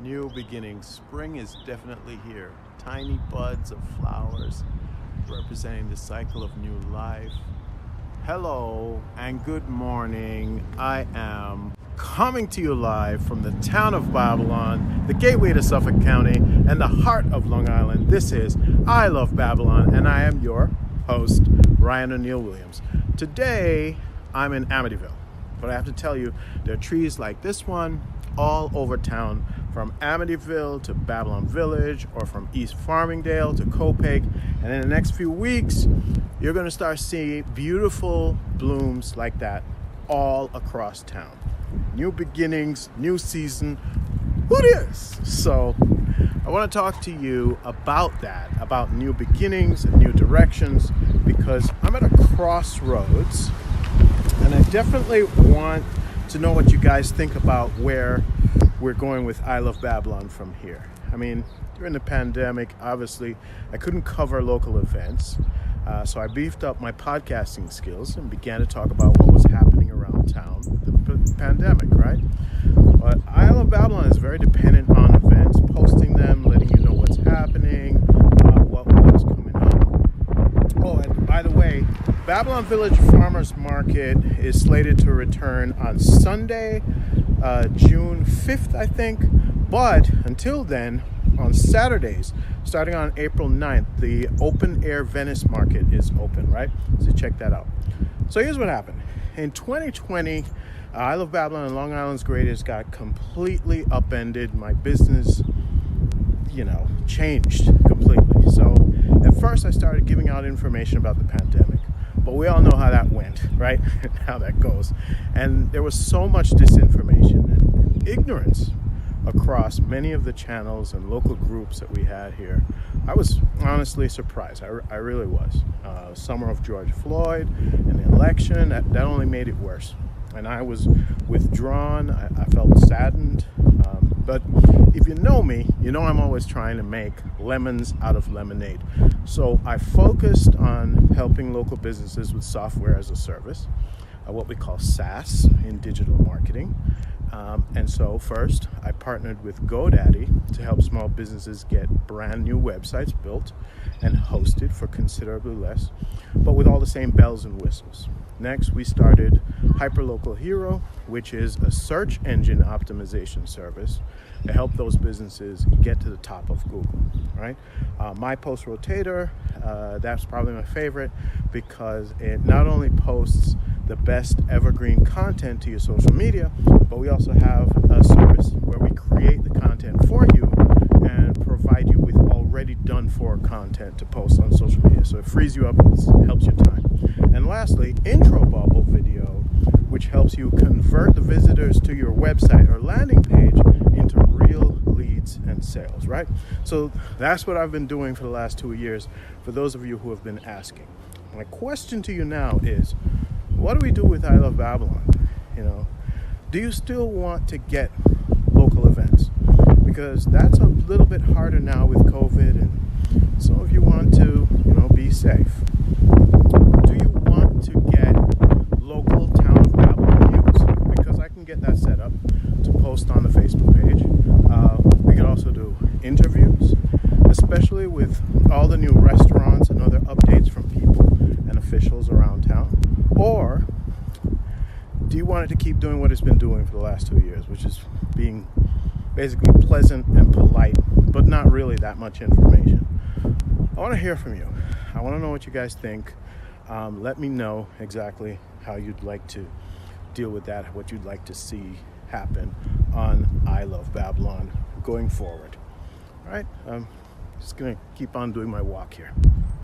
New beginnings. Spring is definitely here. Tiny buds of flowers representing the cycle of new life. Hello and good morning. I am coming to you live from the town of Babylon, the gateway to Suffolk County, and the heart of Long Island. This is I Love Babylon, and I am your host, Ryan O'Neill Williams. Today, I'm in Amityville, but I have to tell you, there are trees like this one all over town, from Amityville to Babylon Village, or from East Farmingdale to Copake. And in the next few weeks, you're going to start seeing beautiful blooms like that all across town. New beginnings, new season, who dis? So I want to talk to you about that, about new beginnings and new directions, because I'm at a crossroads, and I definitely want to know what you guys think about where we're going with I Love Babylon from here. I mean, during the pandemic, obviously, I couldn't cover local events, so I beefed up my podcasting skills and began to talk about what was happening around town, the pandemic, right? But I Love Babylon is very dependent on events, posting them, letting you know what's happening, what's coming up. Oh, and by the way, Babylon Village Farmers Market is slated to return on Sunday, June 5th, I think. But until then, on Saturdays, starting on April 9th, the open air Venice market is open, right? So check that out. So here's what happened. In 2020, I Love Babylon and Long Island's Greatest got completely upended. My business, changed completely. So at first I started giving out information about the pandemic, but we all know how that went, right? How that goes. And there was so much disinformation and ignorance across many of the channels and local groups that we had here. I was honestly surprised. I really was. Summer of George Floyd and the election, that only made it worse. And I was withdrawn. I felt saddened. But if you know me, you know I'm always trying to make lemons out of lemonade. So I focused on helping local businesses with software as a service, what we call SaaS in digital marketing. And so first, I partnered with GoDaddy to help small businesses get brand new websites built and hosted for considerably less, but with all the same bells and whistles. Next, we started Hyperlocal Hero, which is a search engine optimization service to help those businesses get to the top of Google, right? My Post Rotator, that's probably my favorite because it not only posts the best evergreen content to your social media, but we also have a service where we create the content for you and provide you with already done for content to post on social media. So it frees you up, it helps your time. And lastly, Intro Bubble Video, which helps you convert the visitors to your website or landing page into real leads and sales, right? So that's what I've been doing for the last 2 years, for those of you who have been asking. My question to you now is, what do we do with I Love Babylon? Do you still want to get local events? Because that's a little bit harder now with COVID, and some of you want to, be safe. Do you want to get local town of Babylon news? Because I can get that set up to post on the Facebook page. We can also do interviews, especially with all the new restaurants and other updates from people and officials around town. Or do you want it to keep doing what it's been doing for the last 2 years, which is being basically pleasant and polite, but not really that much information? I want to hear from you. I want to know what you guys think. Let me know exactly how you'd like to deal with that, what you'd like to see happen on I Love Babylon going forward. All right, I'm just going to keep on doing my walk here.